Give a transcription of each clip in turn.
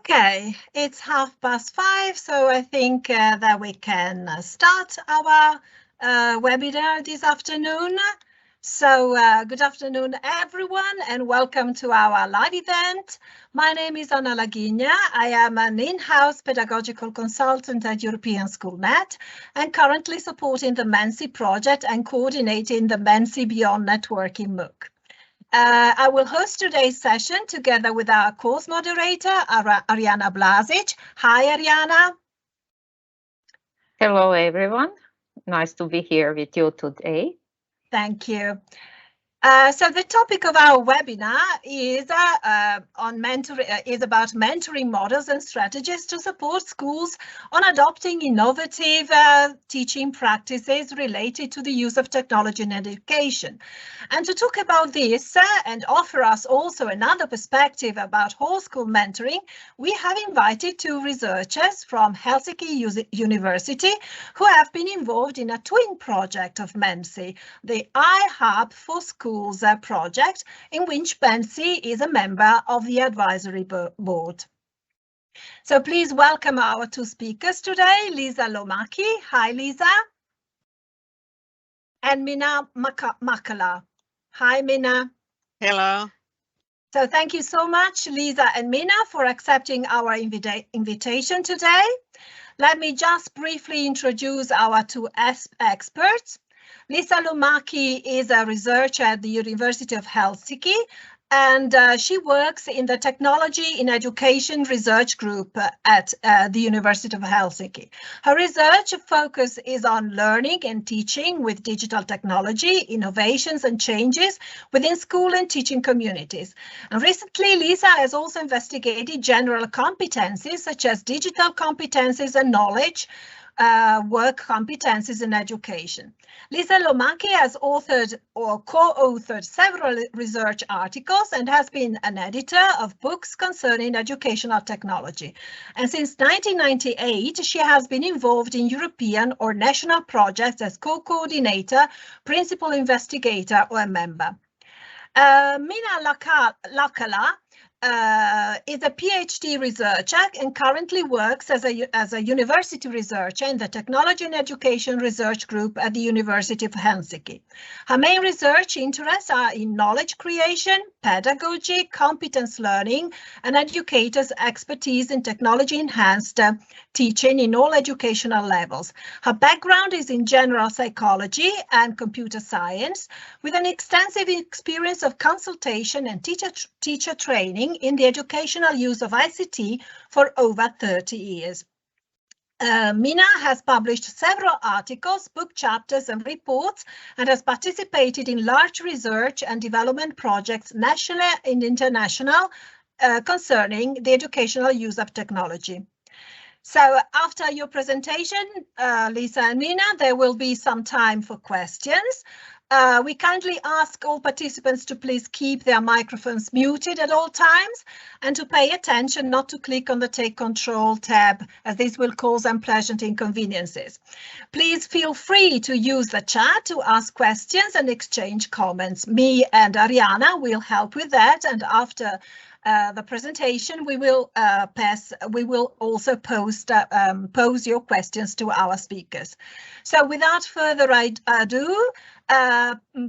Okay, it's 5:30, so I think that we can start our webinar this afternoon. So good afternoon, everyone, and welcome to our live event. My name is Anna Lagina. I am an in-house pedagogical consultant at European SchoolNet and currently supporting the MenSI project and coordinating the MenSI Beyond Networking MOOC. I will host today's session together with our course moderator, Ariana Blasic. Hi, Ariana. Hello, everyone. Nice to be here with you today. Thank you. So the topic of our webinar is about mentoring models and strategies to support schools on adopting innovative teaching practices related to the use of technology in education. And to talk about this and offer us also another perspective about whole school mentoring, we have invited two researchers from Helsinki University who have been involved in a twin project of MenSI, the iHub for Schools project, in which MenSI is a member of the advisory board. So please welcome our two speakers today, Liisa Ilomäki. Hi, Liisa. And Minna Lakkala. Hi, Minna. Hello. So thank you so much, Liisa and Minna, for accepting our invitation today. Let me just briefly introduce our two experts. Liisa Ilomäki is a researcher at the University of Helsinki, and she works in the Technology in Education Research Group at the University of Helsinki. Her research focus is on learning and teaching with digital technology, innovations and changes within school and teaching communities. And recently, Liisa has also investigated general competencies such as digital competencies and knowledge, work competencies in education. Liisa Ilomäki has authored or co-authored several research articles and has been an editor of books concerning educational technology. And since 1998, she has been involved in European or national projects as co-coordinator, principal investigator, or a member. Minna Lakkala is a PhD researcher and currently works as a university researcher in the Technology and Education Research Group at the University of Helsinki. Her main research interests are in knowledge creation, pedagogy, competence learning, and educators' expertise in technology-enhanced teaching in all educational levels. Her background is in general psychology and computer science, with an extensive experience of consultation and teacher training in the educational use of ICT for over 30 years. Minna has published several articles, book chapters and reports, and has participated in large research and development projects, national and international, concerning the educational use of technology. So after your presentation, Liisa and Minna, there will be some time for questions. We kindly ask all participants to please keep their microphones muted at all times and to pay attention not to click on the Take Control tab, as this will cause unpleasant inconveniences. Please feel free to use the chat to ask questions and exchange comments. Me and Ariana will help with that, and after the presentation, we will also pose your questions to our speakers. So without further ado,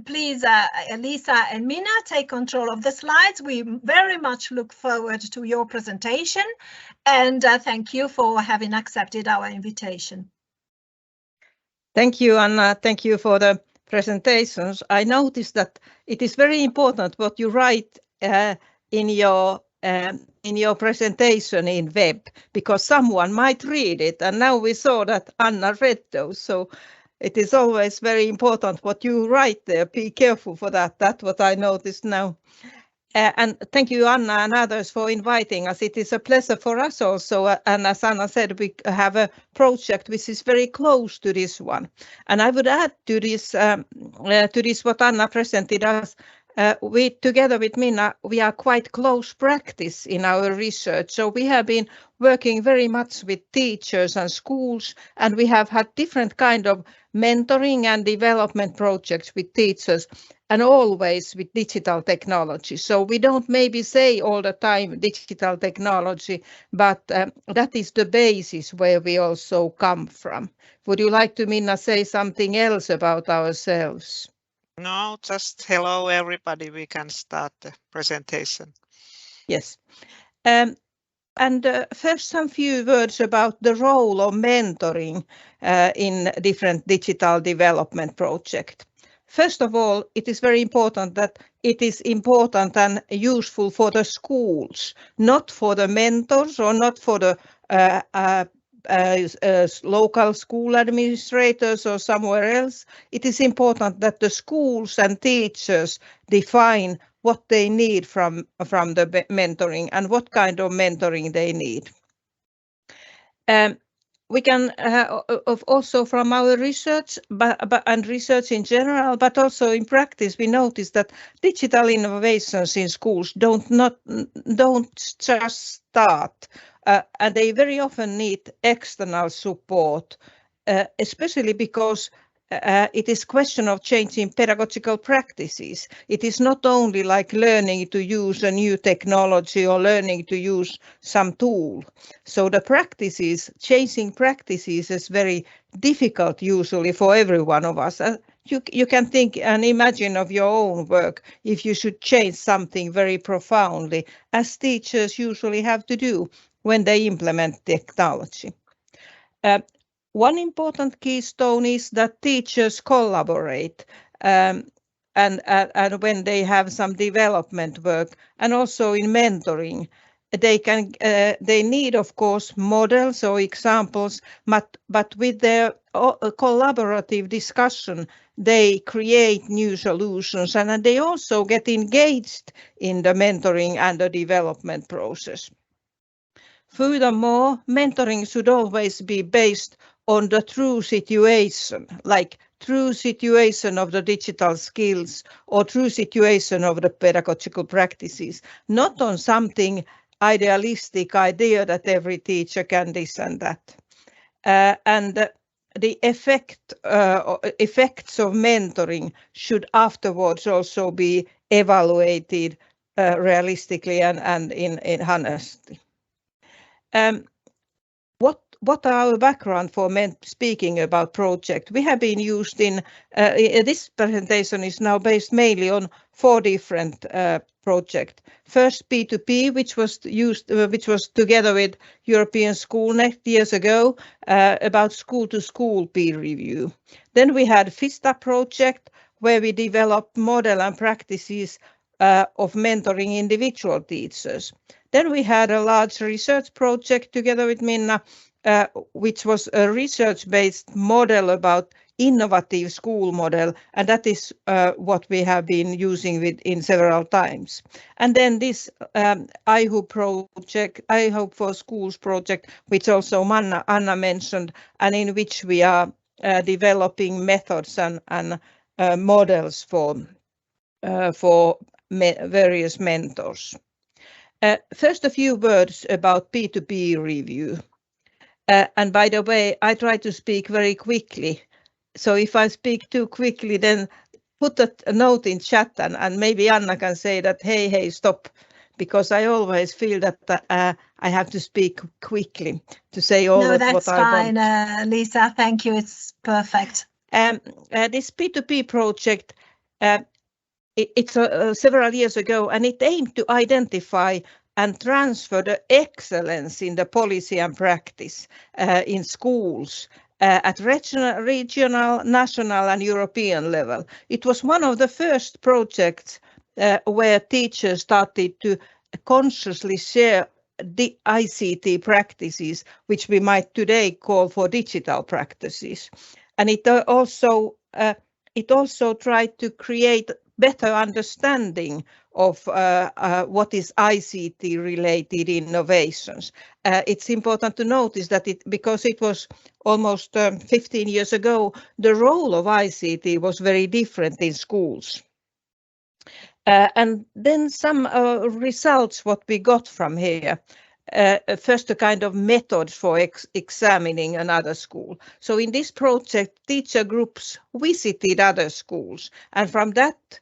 please, Liisa and Minna, take control of the slides. We very much look forward to your presentation, and thank you for having accepted our invitation. Thank you, Anna. Thank you for the presentations. I noticed that it is very important what you write in your presentation in web, because someone might read it, and now we saw that Anna read those, so it is always very important what you write there. Be careful for that. That's what I noticed now. And thank you, Anna and others, for inviting us. It is a pleasure for us also. And as Anna said, we have a project which is very close to this one. And I would add to this what Anna presented us. We, together with Minna, we are quite close practice in our research. So we have been working very much with teachers and schools, and we have had different kind of mentoring and development projects with teachers. and always with digital technology. So we don't maybe say all the time digital technology, but that is the basis where we also come from. Would you like to, Minna, say something else about ourselves? No, just hello everybody. We can start the presentation. Yes. And first, some few words about the role of mentoring in different digital development projects. First of all, it is very important that it is important and useful for the schools, not for the mentors or not for the local school administrators or somewhere else. It is important that the schools and teachers define what they need from the mentoring and what kind of mentoring they need. We can also from our research and research in general, but also in practice, we notice that digital innovations in schools don't just start, and they very often need external support, especially because it is a question of changing pedagogical practices. It is not only like learning to use a new technology or learning to use some tool. So the practices, changing practices is very difficult usually for every one of us. You can think and imagine of your own work if you should change something very profoundly, as teachers usually have to do when they implement technology. One important keystone is that teachers collaborate and when they have some development work, and also in mentoring. They need, of course, models or examples, but with their collaborative discussion, they create new solutions, and they also get engaged in the mentoring and the development process. Furthermore, mentoring should always be based on the true situation, like true situation of the digital skills or true situation of the pedagogical practices, not on something idealistic idea that every teacher can this and that. And the effects of mentoring should afterwards also be evaluated realistically and in honesty. What are our background for speaking about project? We have been used in this presentation is now based mainly on 4 different projects. First, P2P, which was together with European Schoolnet years ago about school-to-school peer review. Then we had FISTA project, where we developed model and practices of mentoring individual teachers. Then we had a large research project together with Minna, which was a research-based model about innovative school model, and that is what we have been using in several times. And then this iHope project, iHope for Schools project, which also Anna mentioned, and in which we are developing methods and models for various mentors. First, a few words about P2P review. And by the way, I try to speak very quickly. So if I speak too quickly, then put a note in chat and maybe Anna can say that, hey, stop, because I always feel that I have to speak quickly to say all of what I want. No, that's fine, Liisa. Thank you. It's perfect. This P2P project, it's several years ago, and it aimed to identify and transfer the excellence in the policy and practice in schools at regional, national and European level. It was one of the first projects where teachers started to consciously share the ICT practices, which we might today call for digital practices. And it also tried to create better understanding of what is ICT related innovations. It's important to notice that because it was almost 15 years ago, the role of ICT was very different in schools. And then some results what we got from here. First, a kind of method for examining another school. So in this project, teacher groups visited other schools, and from that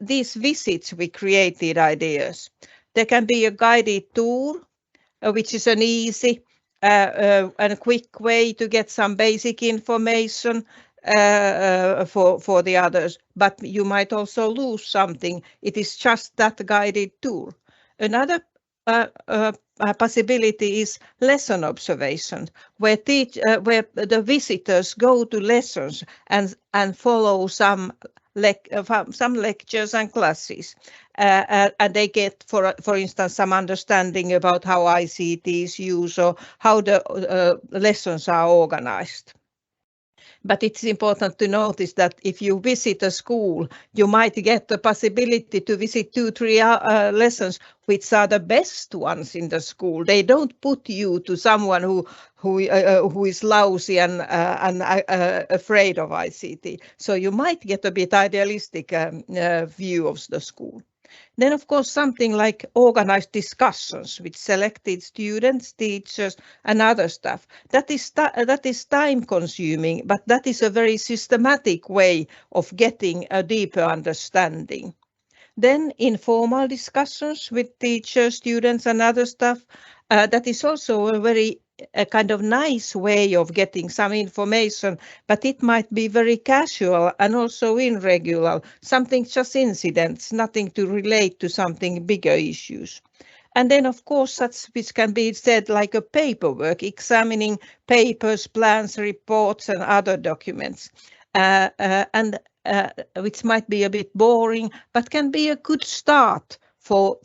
these visits we created ideas. There can be a guided tour, which is an easy and quick way to get some basic information for the others, but you might also lose something. It is just that guided tour. Another possibility is lesson observation, where the visitors go to lessons and follow some lectures and classes, and they get, for instance, some understanding about how ICT is used or how the lessons are organized. But it's important to notice that if you visit a school, you might get the possibility to visit 2-3 lessons which are the best ones in the school. They don't put you to someone who is lousy and afraid of ICT. So you might get a bit idealistic view of the school. Then, of course, something like organized discussions with selected students, teachers, and other stuff. That is time-consuming, but that is a very systematic way of getting a deeper understanding. Then informal discussions with teachers, students, and other stuff. That is also a kind of nice way of getting some information, but it might be very casual and also irregular, something just incidents, nothing to relate to something bigger issues. And then, of course, such which can be said like a paperwork, examining papers, plans, reports, and other documents, which might be a bit boring, but can be a good start for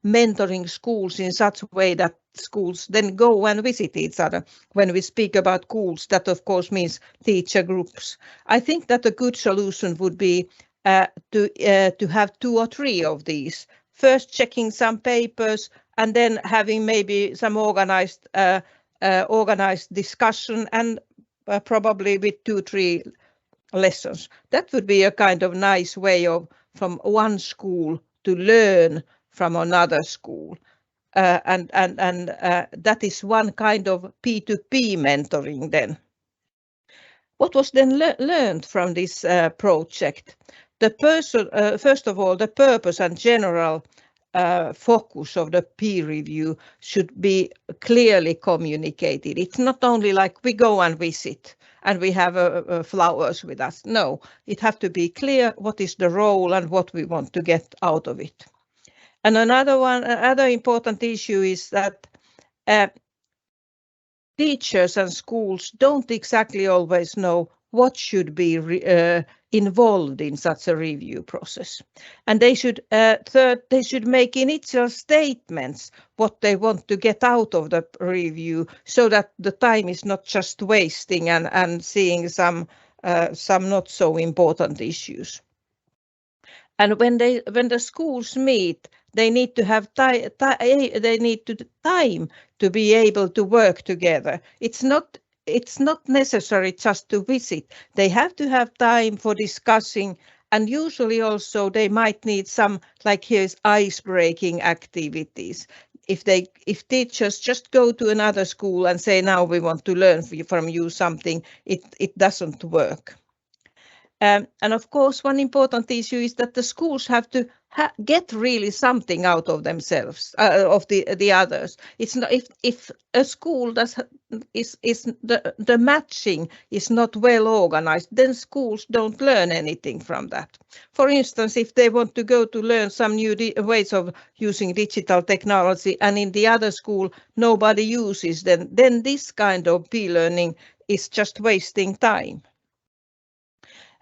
mentoring schools in such a way that schools then go and visit each other. When we speak about schools, that of course means teacher groups. I think that a good solution would be to have 2 or 3 of these. First checking some papers and then having maybe some organized discussion and probably with 2-3 lessons. That would be a kind of nice way of from one school to learn from another school. And that is one kind of P2P mentoring then. What was then learned from this project? First of all, the purpose and general focus of the peer review should be clearly communicated. It's not only like we go and visit and we have flowers with us. No, it has to be clear what is the role and what we want to get out of it. And another important issue is that teachers and schools don't exactly always know what should be involved in such a review process. And they should make initial statements what they want to get out of the review, so that the time is not just wasting and seeing some not so important issues. And when the schools meet, they need to have time to be able to work together. It's not necessary just to visit. They have to have time for discussing, and usually also they might need some, like here's ice-breaking activities. If teachers just go to another school and say, now we want to learn from you something, it doesn't work. And of course, one important issue is that the schools have to get really something out of themselves, of the others. It's not if a school the matching is not well organized, then schools don't learn anything from that. For instance, if they want to go to learn some new ways of using digital technology, and in the other school nobody uses them, then this kind of peer-learning is just wasting time.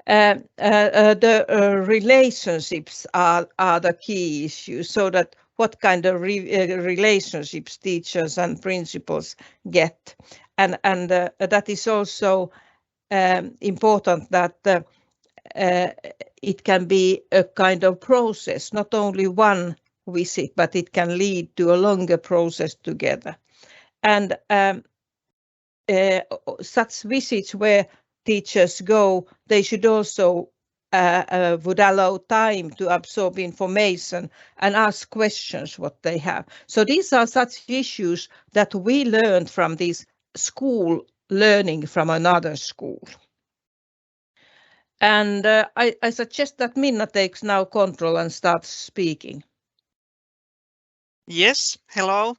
The relationships are the key issue, so that what kind of relationships teachers and principals get, and that is also important that it can be a kind of process, not only one visit, but it can lead to a longer process together. And such visits where teachers go, they should also would allow time to absorb information and ask questions what they have. So these are such issues that we learned from this school learning from another school. And I suggest that Minna takes now control and starts speaking. Yes, hello.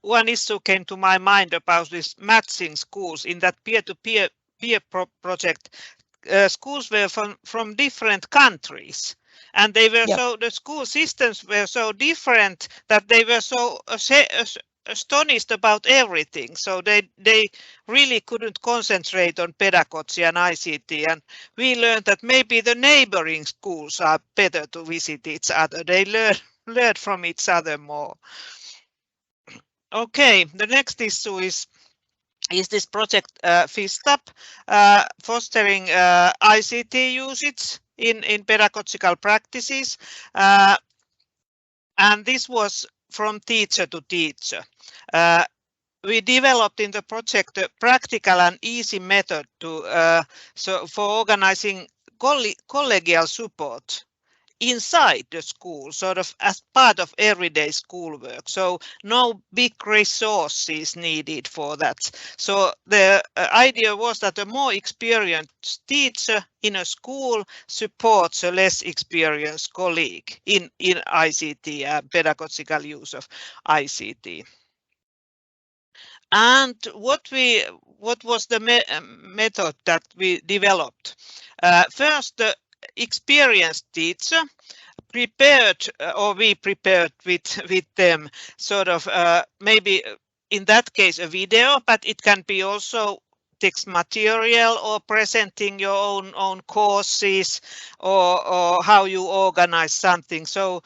One issue came to my mind about this matching schools in that peer-to-peer project. Schools were from different countries, and they were so the school systems were so different that they were so astonished about everything. So they really couldn't concentrate on pedagogy and ICT, and we learned that maybe the neighboring schools are better to visit each other. They learn from each other more. Okay, the next issue is this project FISTAP, fostering ICT usage in pedagogical practices, and this was from teacher to teacher. We developed in the project a practical and easy method for organizing collegial support inside the school, sort of as part of everyday schoolwork. So no big resources needed for that. So the idea was that a more experienced teacher in a school supports a less experienced colleague in ICT, pedagogical use of ICT. And what was the method that we developed? First, the experienced teacher prepared, or we prepared with them, sort of maybe in that case a video, but it can be also text material or presenting your own courses or how you organize something. So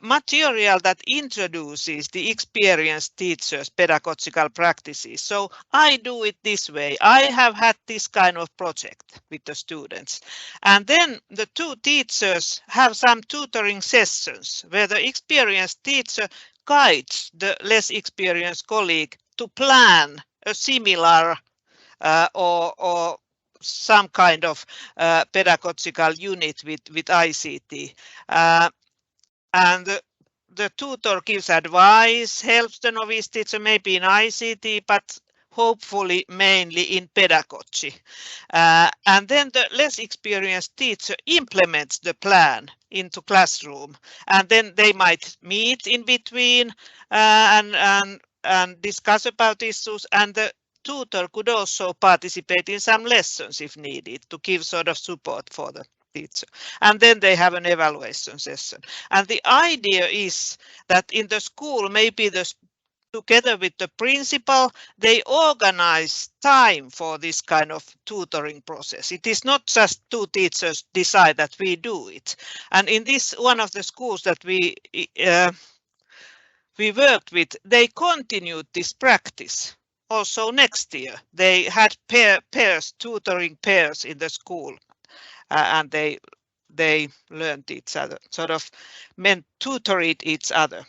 material that introduces the experienced teachers' pedagogical practices. So I do it this way. I have had this kind of project with the students. And then the two teachers have some tutoring sessions where the experienced teacher guides the less experienced colleague to plan a similar or some kind of pedagogical unit with ICT. And the tutor gives advice, helps the novice teacher maybe in ICT, but hopefully mainly in pedagogy. And then the less experienced teacher implements the plan into classroom, and then they might meet in between and discuss about issues, and the tutor could also participate in some lessons if needed to give sort of support for the teacher. And then they have an evaluation session. And the idea is that in the school, maybe together with the principal, they organize time for this kind of tutoring process. It is not just two teachers decide that we do it. And in this one of the schools that we worked with, they continued this practice. Also next year, they had tutoring pairs in the school. And they learned each other, sort of tutored each other.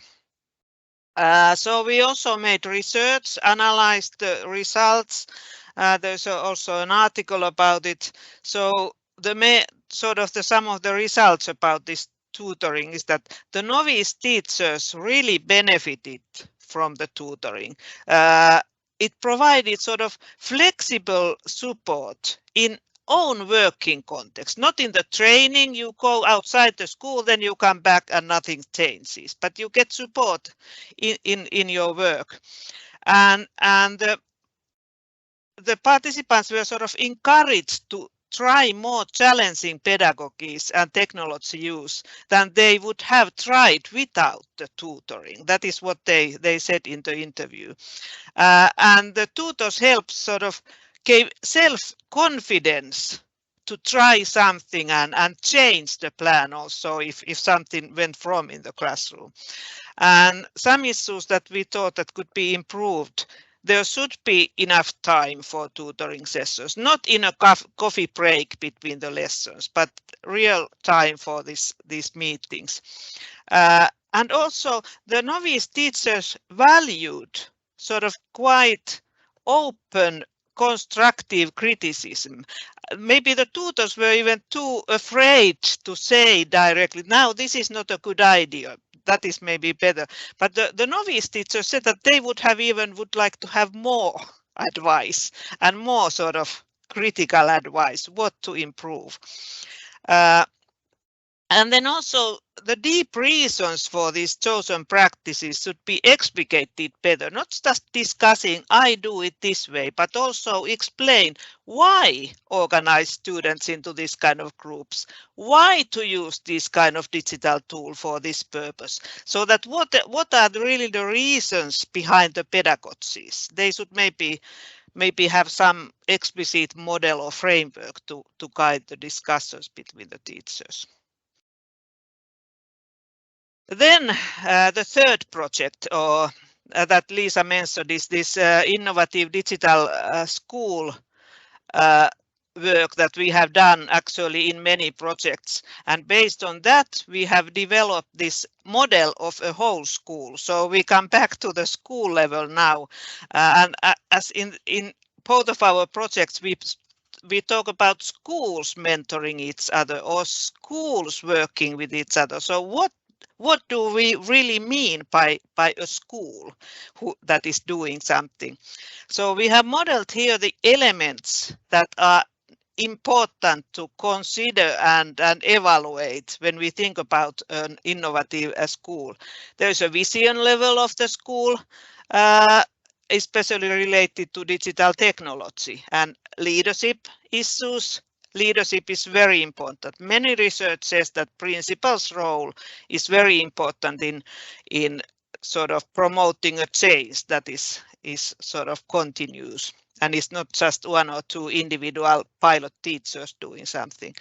So we also made research, analyzed the results. There's also an article about it. So some of the results about this tutoring is that the novice teachers really benefited from the tutoring. It provided sort of flexible support in own working context, not in the training. You go outside the school, then you come back and nothing changes, but you get support in your work. And the participants were sort of encouraged to try more challenging pedagogies and technology use than they would have tried without the tutoring. That is what they said in the interview. And the tutors helped sort of gave self-confidence to try something and change the plan also if something went wrong in the classroom. And some issues that we thought that could be improved, there should be enough time for tutoring sessions, not in a coffee break between the lessons, but real time for these meetings. And also the novice teachers valued sort of quite open constructive criticism. Maybe the tutors were even too afraid to say directly, now this is not a good idea. That is maybe better. But the novice teachers said that they would like to have more advice and more sort of critical advice, what to improve. And then also the deep reasons for these chosen practices should be explicated better, not just discussing, I do it this way, but also explain why organize students into this kind of groups, why to use this kind of digital tool for this purpose. So that what are really the reasons behind the pedagogies? They should maybe have some explicit model or framework to guide the discussions between the teachers. Then the third project that Liisa mentioned is this innovative digital school work that we have done actually in many projects. And based on that, we have developed this model of a whole school. So we come back to the school level now. And as in both of our projects, we talk about schools mentoring each other or schools working with each other. So what do we really mean by a school that is doing something? So we have modeled here the elements that are important to consider and evaluate when we think about an innovative school. There's a vision level of the school, especially related to digital technology and leadership issues. Leadership is very important. Many research says that principal's role is very important in sort of promoting a change that is sort of continuous and it's not just one or two individual pilot teachers doing something.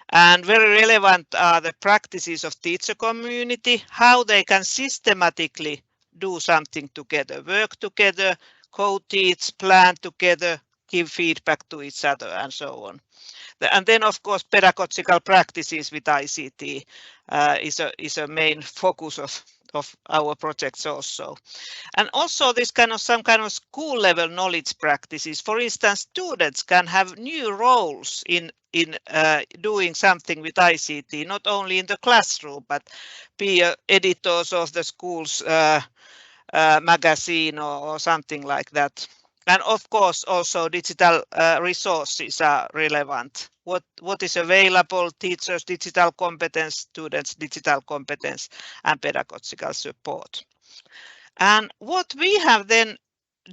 And very relevant are the practices of teacher community, how they can systematically do something together, work together, co-teach, plan together, give feedback to each other and so on. And then, of course, pedagogical practices with ICT is a main focus of our projects also. And also this some kind of school level knowledge practices. For instance, students can have new roles in doing something with ICT, not only in the classroom, but be editors of the school's magazine or something like that. And of course, also digital resources are relevant. What is available, teachers' digital competence, students' digital competence, and pedagogical support. And what we have then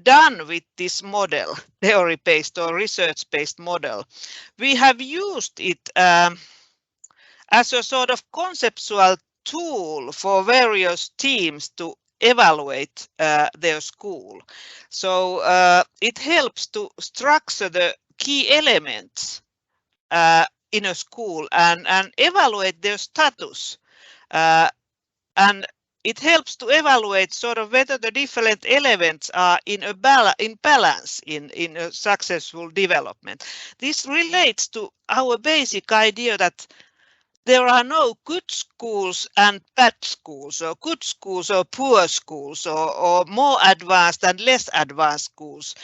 done with this model, theory-based or research-based model, we have used it as a sort of conceptual tool for various teams to evaluate their school. So it helps to structure the key elements in a school and evaluate their status. And it helps to evaluate sort of whether the different elements are in balance in a successful development. This relates to our basic idea that there are no good schools and bad schools, or good schools or poor schools, or more advanced and less advanced schools.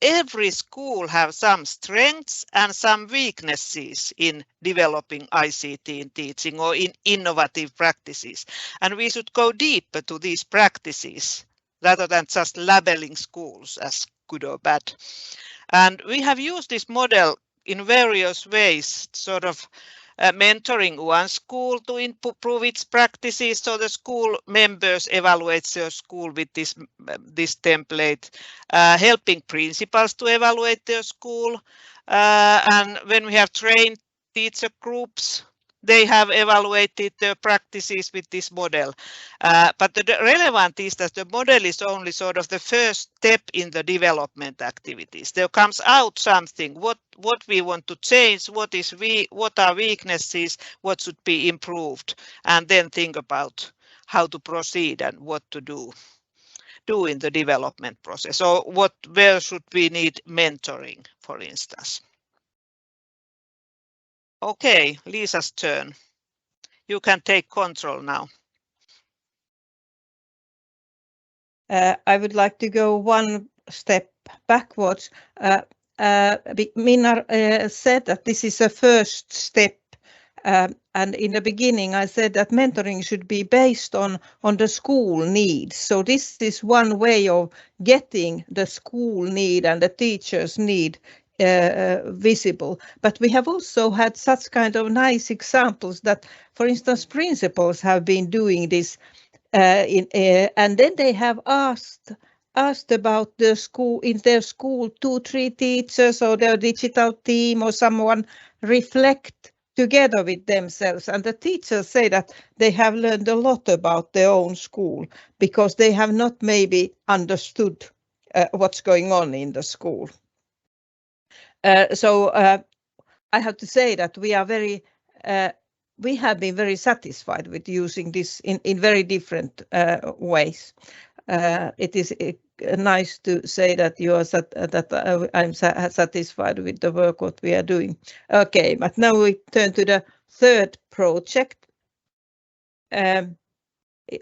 Every school has some strengths and some weaknesses in developing ICT in teaching or in innovative practices. And we should go deeper to these practices rather than just labeling schools as good or bad. And we have used this model in various ways, sort of mentoring one school to improve its practices, so the school members evaluate their school with this template, helping principals to evaluate their school, and when we have trained teacher groups, they have evaluated their practices with this model. But the relevant is that the model is only sort of the first step in the development activities. There comes out something, what we want to change, what are weaknesses, what should be improved, and then think about how to proceed and what to do in the development process. So where should we need mentoring, for instance? Okay, Liisa's turn. You can take control now. I would like to go one step backwards. Minna said that this is a first step, and in the beginning I said that mentoring should be based on the school needs. So this is one way of getting the school need and the teacher's need visible. But we have also had such kind of nice examples that, for instance, principals have been doing this, and then they have asked about the school, in their school, 2-3 teachers or their digital team or someone reflect together with themselves, and the teachers say that they have learned a lot about their own school because they have not maybe understood what's going on in the school. So I have to say that we have been very satisfied with using this in very different ways. It is nice to say that I'm satisfied with the work what we are doing. Okay, but now we turn to the third project.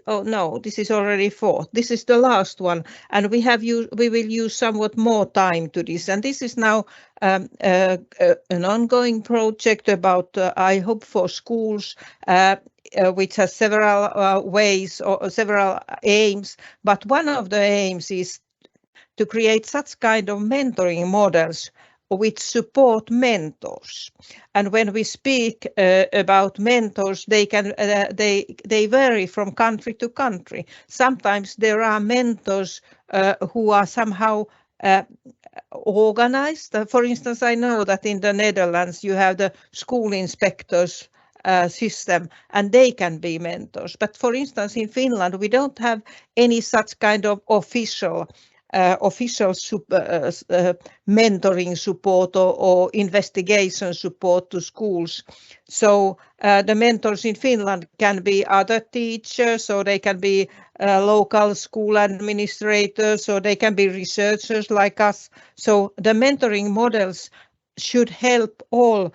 Oh no, this is already fourth. This is the last one, and we will use somewhat more time to this. And this is now an ongoing project about I Hope for Schools, which has several ways or several aims. But one of the aims is to create such kind of mentoring models which support mentors. And when we speak about mentors, they vary from country to country. Sometimes there are mentors who are somehow organized. For instance, I know that in the Netherlands you have the school inspectors system, and they can be mentors. But for instance, in Finland, we don't have any such kind of official mentoring support or investigation support to schools. So the mentors in Finland can be other teachers, or they can be local school administrators, or they can be researchers like us. So the mentoring models should help all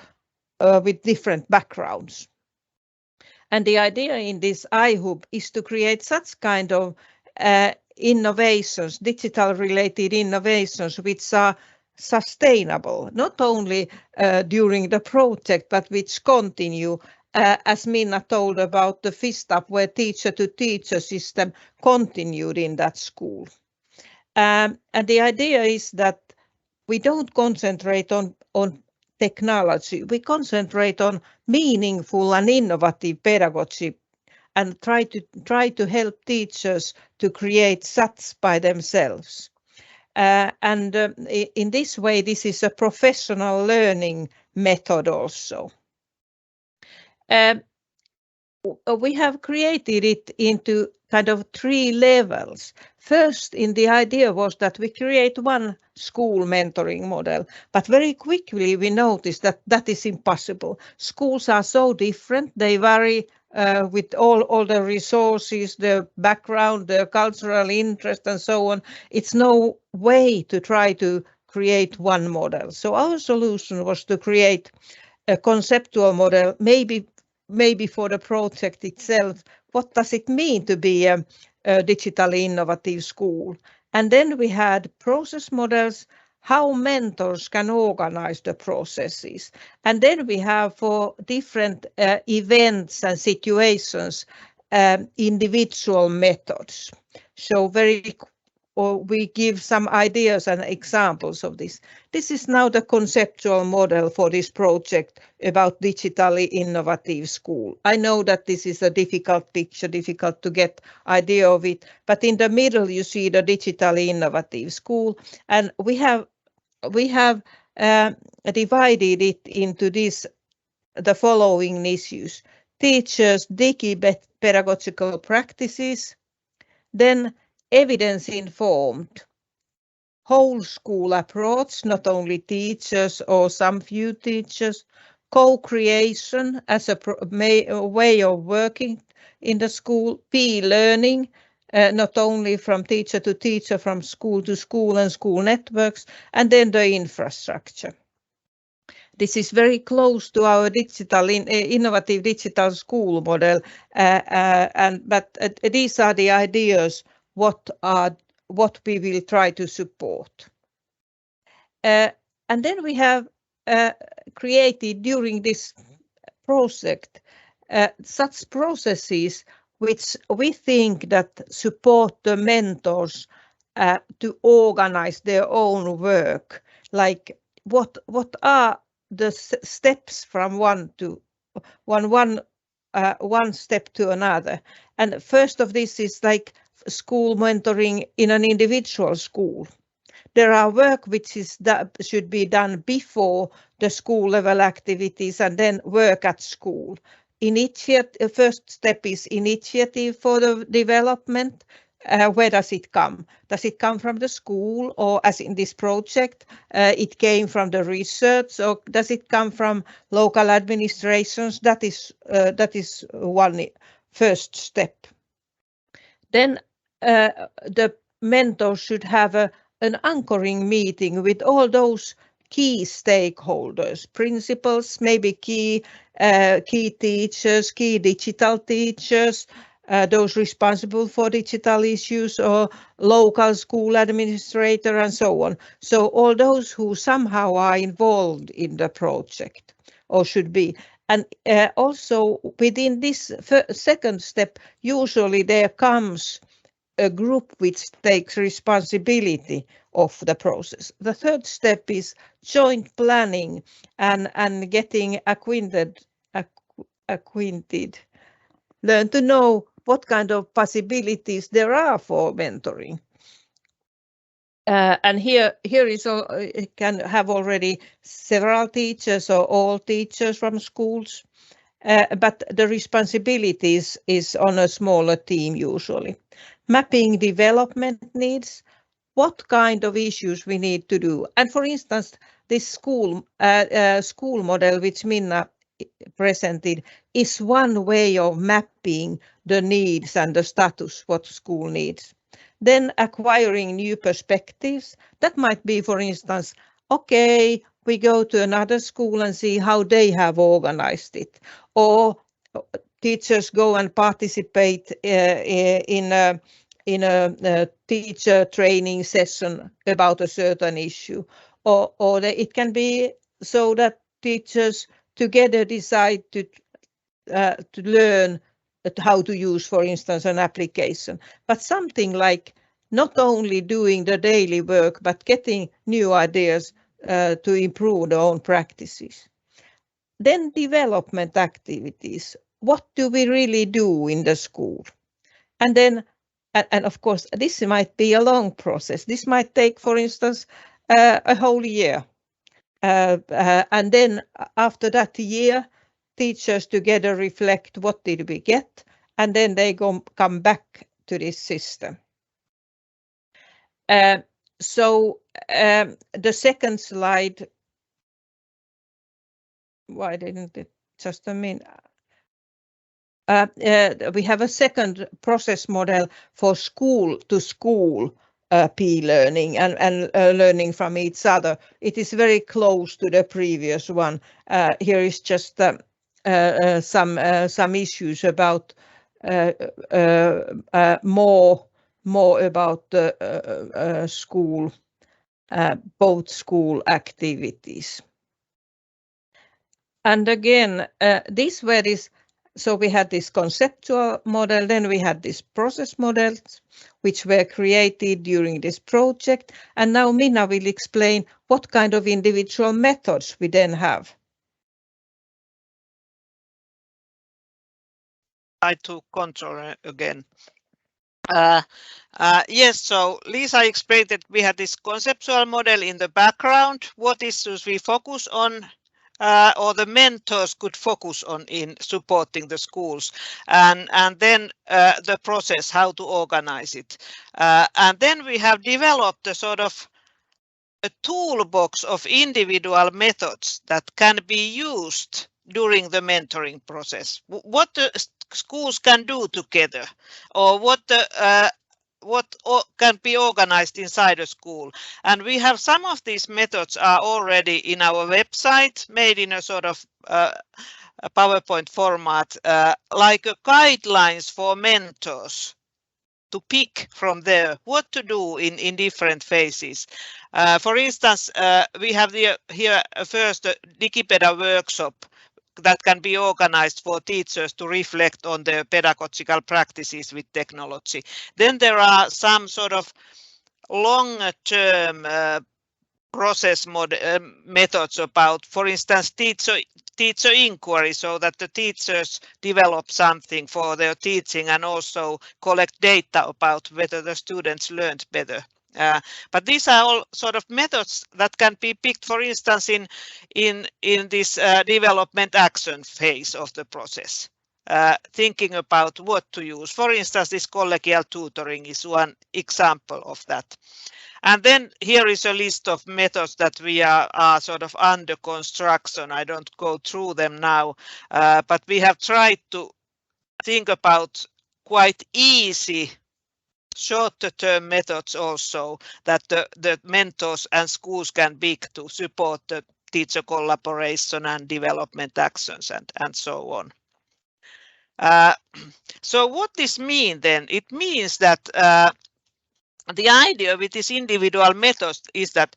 with different backgrounds. And the idea in this iHub is to create such kind of innovations, digital related innovations, which are sustainable, not only during the project, but which continue, as Minna told about the FISTAP, where teacher to teacher system continued in that school. And the idea is that we don't concentrate on technology, we concentrate on meaningful and innovative pedagogy, and try to help teachers to create such by themselves. And in this way, this is a professional learning method also. We have created it into kind of 3 levels. First, the idea was that we create one school mentoring model, but very quickly we noticed that that is impossible. Schools are so different, they vary with all the resources, the background, the cultural interest and so on. It's no way to try to create one model. So our solution was to create a conceptual model, maybe for the project itself. What does it mean to be a digitally innovative school? And then we had process models, how mentors can organize the processes. And then we have for different events and situations, individual methods. So we give some ideas and examples of this. This is now the conceptual model for this project about digitally innovative school. I know that this is a difficult picture, difficult to get idea of it, but in the middle you see the digitally innovative school, and we have divided it into the following issues: teachers' pedagogical practices, then evidence-informed, whole school approach, not only teachers or some few teachers, co-creation as a way of working in the school, learning, not only from teacher to teacher, from school to school and school networks, and then the infrastructure. This is very close to our innovative digital school model, but these are the ideas what we will try to support. And then we have created during this project such processes which we think that support the mentors to organize their own work, like what are the steps from one step to another. And first of this is like school mentoring in an individual school. There are work which should be done before the school level activities and then work at school. First step is initiative for the development. Where does it come? Does it come from the school, or as in this project, it came from the research, or does it come from local administrations? That is one first step. Then the mentor should have an anchoring meeting with all those key stakeholders, principals, maybe key teachers, key digital teachers, those responsible for digital issues, or local school administrator, and so on. So all those who somehow are involved in the project, or should be. And also within this second step, usually there comes a group which takes responsibility of the process. The third step is joint planning and getting acquainted, learn to know what kind of possibilities there are for mentoring. And here is can have already several teachers or all teachers from schools, but the responsibilities is on a smaller team usually. Mapping development needs, what kind of issues we need to do. And for instance, this school model which Minna presented is one way of mapping the needs and the status, what school needs. Then acquiring new perspectives. That might be, for instance, okay, we go to another school and see how they have organized it. Or teachers go and participate in a teacher training session about a certain issue. Or it can be so that teachers together decide to learn how to use, for instance, an application, but something like not only doing the daily work, but getting new ideas to improve their own practices. Then development activities. What do we really do in the school? And then, and of course, this might be a long process. This might take, for instance, a whole year. And then after that year, teachers together reflect what did we get, and then they come back to this system. So the second slide, why didn't it just a minute? We have a second process model for school to school P-learning and learning from each other. It is very close to the previous one. Here is just some issues about more about the school, both school activities. And again, this were this. So we had this conceptual model, then we had these process models, which were created during this project. And now Minna will explain what kind of individual methods we then have. I took control again. Yes, so Liisa explained that we had this conceptual model in the background. What issues we focus on? Or the mentors could focus on in supporting the schools, and then the process, how to organize it. And then we have developed a sort of a toolbox of individual methods that can be used during the mentoring process. What the schools can do together, or what can be organized inside a school. And we have some of these methods are already in our website, made in a sort of a PowerPoint format, like a guidelines for mentors to pick from there what to do in different phases. For instance, we have here first a Digipeda workshop that can be organized for teachers to reflect on their pedagogical practices with technology. Then there are some sort of longer-term process methods about, for instance, teacher inquiry, so that the teachers develop something for their teaching and also collect data about whether the students learned better. But these are all sort of methods that can be picked, for instance, in this development action phase of the process. Thinking about what to use. For instance, this collegial tutoring is one example of that. And then here is a list of methods that we are sort of under construction. I don't go through them now, but we have tried to think about quite easy shorter term methods also that the mentors and schools can pick to support the teacher collaboration and development actions and so on. So what this means then? It means that the idea with this individual methods is that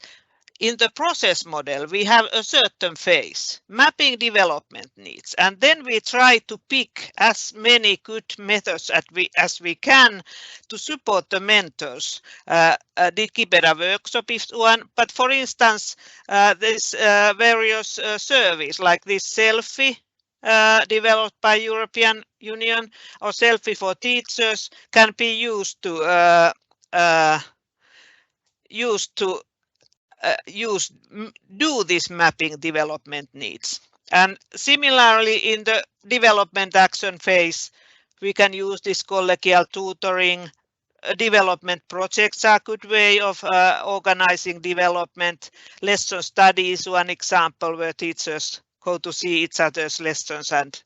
in the process model, we have a certain phase, mapping development needs, and then we try to pick as many good methods as we can to support the mentors. Digibera workshop is one, but for instance, there's various surveys like this selfie developed by European Union or selfie for teachers can be used to do this mapping development needs. And similarly, in the development action phase, we can use this collegial tutoring. Development projects are a good way of organizing development. Lesson study is one example where teachers go to see each other's lessons and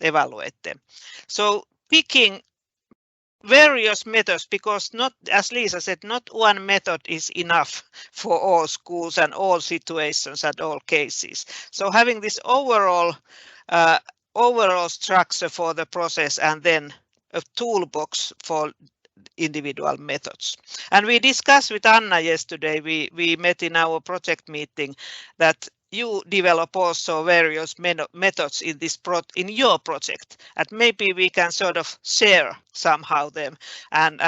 evaluate them. So picking various methods, because not, as Liisa said, not one method is enough for all schools and all situations and all cases. So having this overall structure for the process and then a toolbox for individual methods. And we discussed with Anna yesterday, we met in our project meeting, that you develop also various methods in this in your project, and maybe we can sort of share somehow them and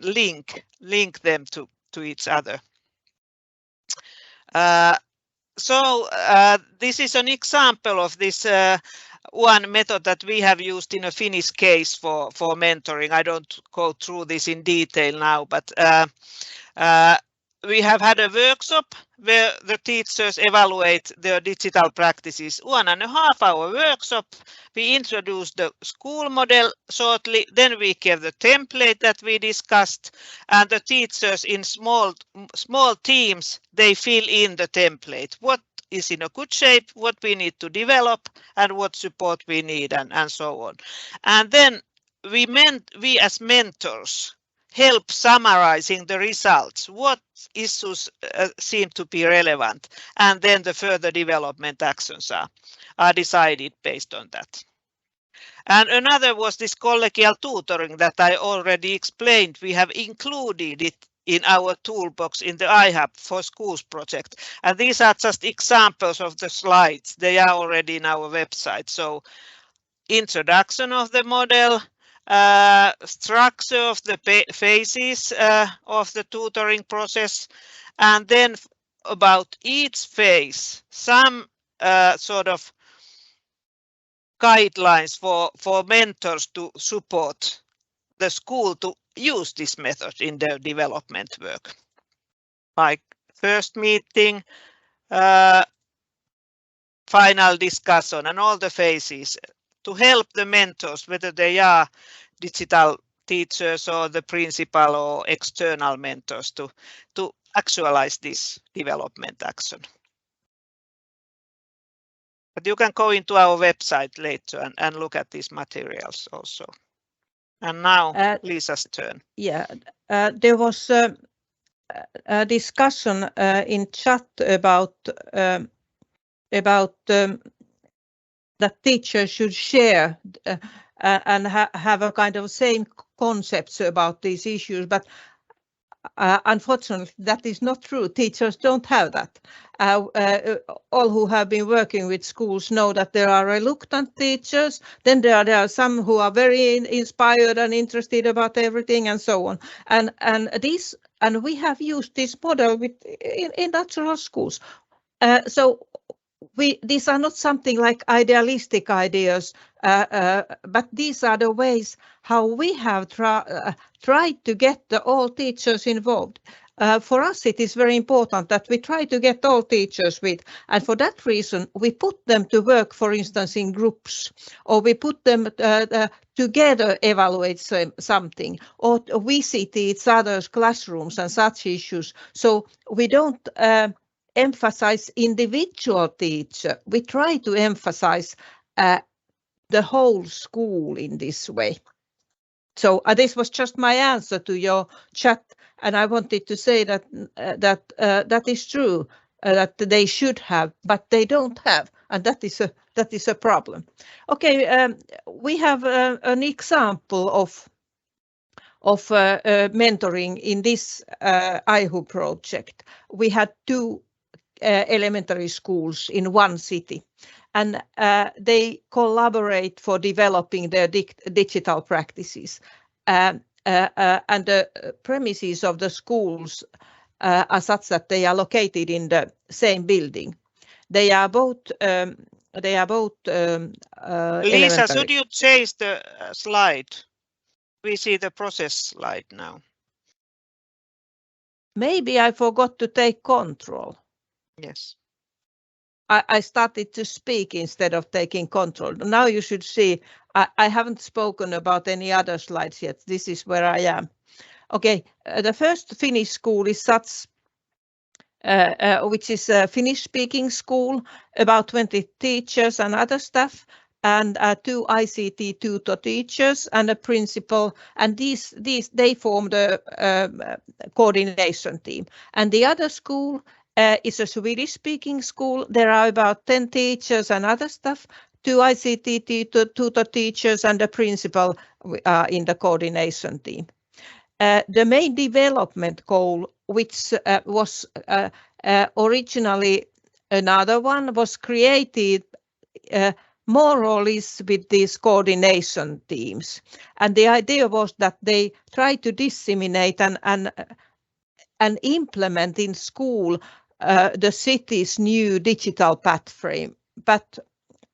link them to each other. So this is an example of this one method that we have used in a Finnish case for mentoring. I don't go through this in detail now, but we have had a workshop where the teachers evaluate their digital practices. 1.5 hour workshop. We introduced the school model shortly, then we gave the template that we discussed, and the teachers in small teams, they fill in the template. What is in a good shape, what we need to develop, and what support we need, and so on. And then we as mentors help summarizing the results, what issues seem to be relevant, and then the further development actions are decided based on that. And another was this collegial tutoring that I already explained. We have included it in our toolbox in the iHub for Schools project. And these are just examples of the slides. They are already in our website. So introduction of the model, structure of the phases of the tutoring process, and then about each phase, some sort of guidelines for mentors to support the school to use this method in their development work. Like first meeting, final discussion, and all the phases to help the mentors, whether they are digital teachers or the principal or external mentors, to actualize this development action. But you can go into our website later and look at these materials also. And now Liisa's turn. Yeah, there was a discussion in chat about that teachers should share and have a kind of same concepts about these issues, but unfortunately that is not true. Teachers don't have that. All who have been working with schools know that there are reluctant teachers, then there are some who are very inspired and interested about everything and so on. And these and we have used this model in natural schools. So these are not something like idealistic ideas, but these are the ways how we have tried to get all teachers involved. For us, it is very important that we try to get all teachers with, and for that reason, we put them to work, for instance, in groups, or we put them together, evaluate something, or visit each other's classrooms and such issues. So we don't emphasize individual teacher. We try to emphasize the whole school in this way. So this was just my answer to your chat, and I wanted to say that that is true, that they should have, but they don't have, and that is a problem. Okay, we have an example of mentoring in this IHU project. We had 2 elementary schools in one city, and they collaborate for developing their digital practices. And the premises of the schools are such that they are located in the same building. They are both. Liisa, should you change the slide? We see the process slide now. Maybe I forgot to take control. Yes. I started to speak instead of taking control. Now you should see, I haven't spoken about any other slides yet. This is where I am. Okay, the first Finnish school is such, which is a Finnish-speaking school, about 20 teachers and other staff, and 2 ICT tutor teachers and a principal, and they form the coordination team. And the other school is a Swedish-speaking school. There are about 10 teachers and other staff, 2 ICT tutor teachers and a principal in the coordination team. The main development goal, which was originally another one, was created more or less with these coordination teams. And the idea was that they try to disseminate and implement in school the city's new digital path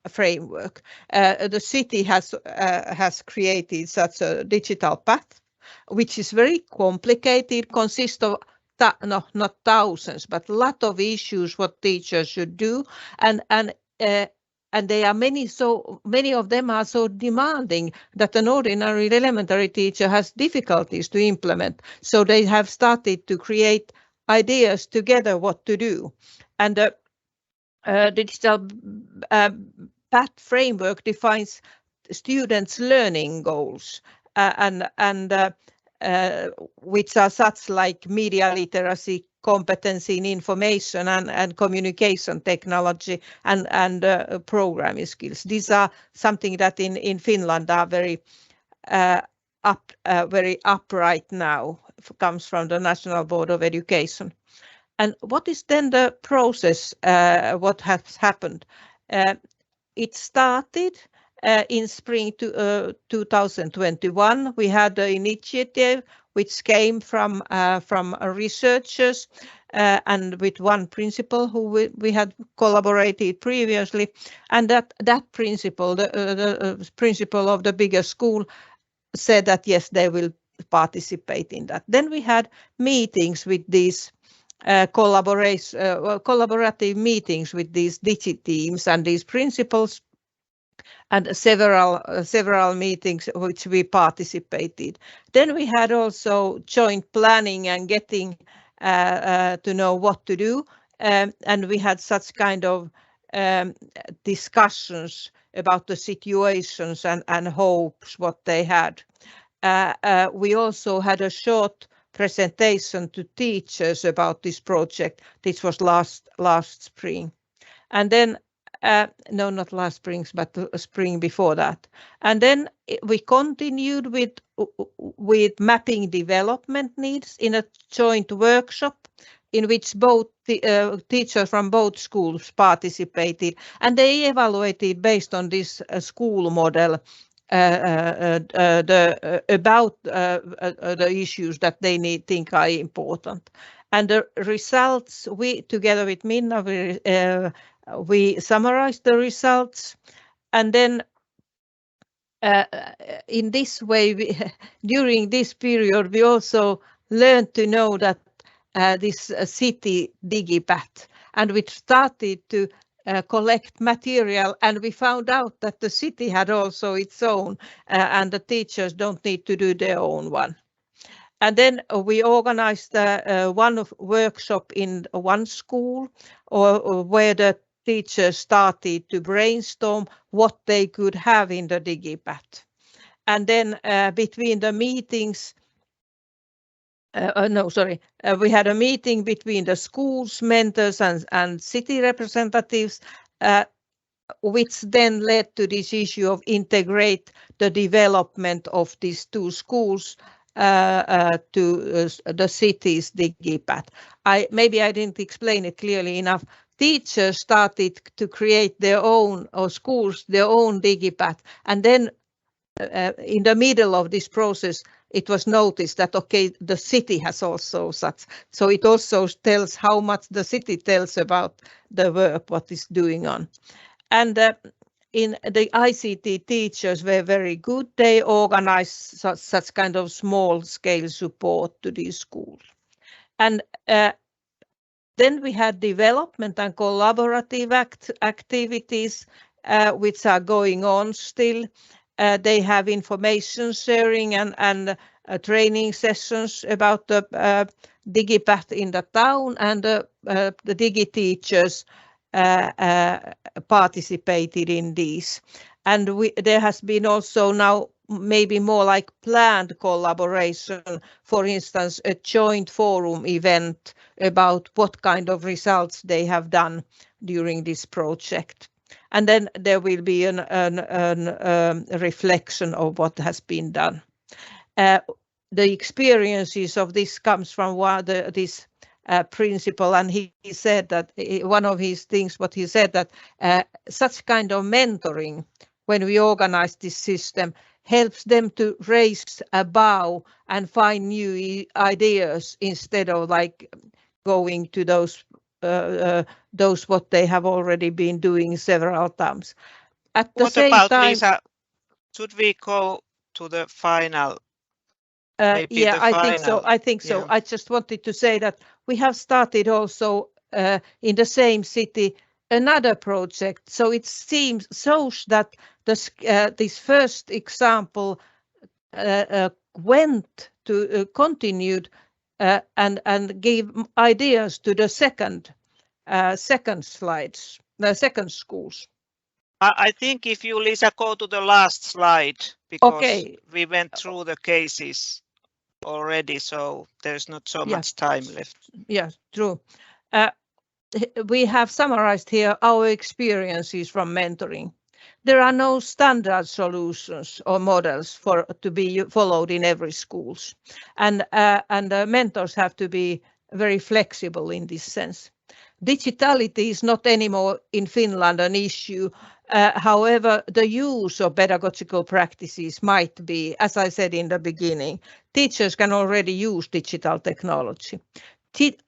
framework. The city has created such a digital path, which is very complicated, consists of not thousands, but a lot of issues what teachers should do, and they are many. So many of them are so demanding that an ordinary elementary teacher has difficulties to implement. So they have started to create ideas together what to do, and the digital path framework defines students' learning goals which are such like media literacy, competency in information and communication technology, and programming skills. These are something that in Finland are very up right now. It comes from the National Board of Education. And what is then the process? What has happened? It started in spring 2021. We had an initiative which came from researchers and with one principal who we had collaborated previously, and that principal, the principal of the bigger school, said that yes, they will participate in that. Then we had meetings with these collaborative meetings with these digi teams and these principals, and several meetings which we participated. Then we had also joint planning and getting to know what to do, and we had such kind of discussions about the situations and hopes what they had. We also had a short presentation to teachers about this project. This was last spring, and then no, not last spring, but the spring before that. And then we continued with mapping development needs in a joint workshop in which both teachers from both schools participated, and they evaluated based on this school model about the issues that they think are important. And the results, we together with Minna, we summarized the results, and then in this way, during this period, we also learned to know that this city digipath, and we started to collect material, and we found out that the city had also its own, and the teachers don't need to do their own one. And then we organized one workshop in one school, where the teachers started to brainstorm what they could have in the digipath. And then between the meetings, we had a meeting between the schools, mentors and city representatives, which then led to this issue of integrate the development of these two schools to the city's digipath. Maybe I didn't explain it clearly enough. Teachers started to create their own, or schools their own digipath, and then in the middle of this process, it was noticed that, okay, the city has also such. So it also tells how much the city tells about the work, what is doing on. And in the ICT teachers were very good. They organized such kind of small scale support to these schools. And then we had development and collaborative activities, which are going on still. They have information sharing and training sessions about the digipath in the town, and the digi teachers participated in these. And there has been also now maybe more like planned collaboration, for instance, a joint forum event about what kind of results they have done during this project. And then there will be a reflection of what has been done. The experiences of this comes from this principal, and he said that one of his things, what he said, that such kind of mentoring, when we organize this system, helps them to raise above and find new ideas instead of like going to those what they have already been doing several times. At the same time, Liisa, should we go to the final? I think so. Yeah. I just wanted to say that we have started also in the same city another project. So it shows that this first example went to continued and gave ideas to the second slides, the second schools. I think if you, Liisa, go to the last slide, because we went through the cases already, so there's not so much time left. Yes, true. We have summarized here our experiences from mentoring. There are no standard solutions or models to be followed in every schools, and mentors have to be very flexible in this sense. Digitality is not anymore in Finland an issue. However, the use of pedagogical practices might be, as I said in the beginning, teachers can already use digital technology.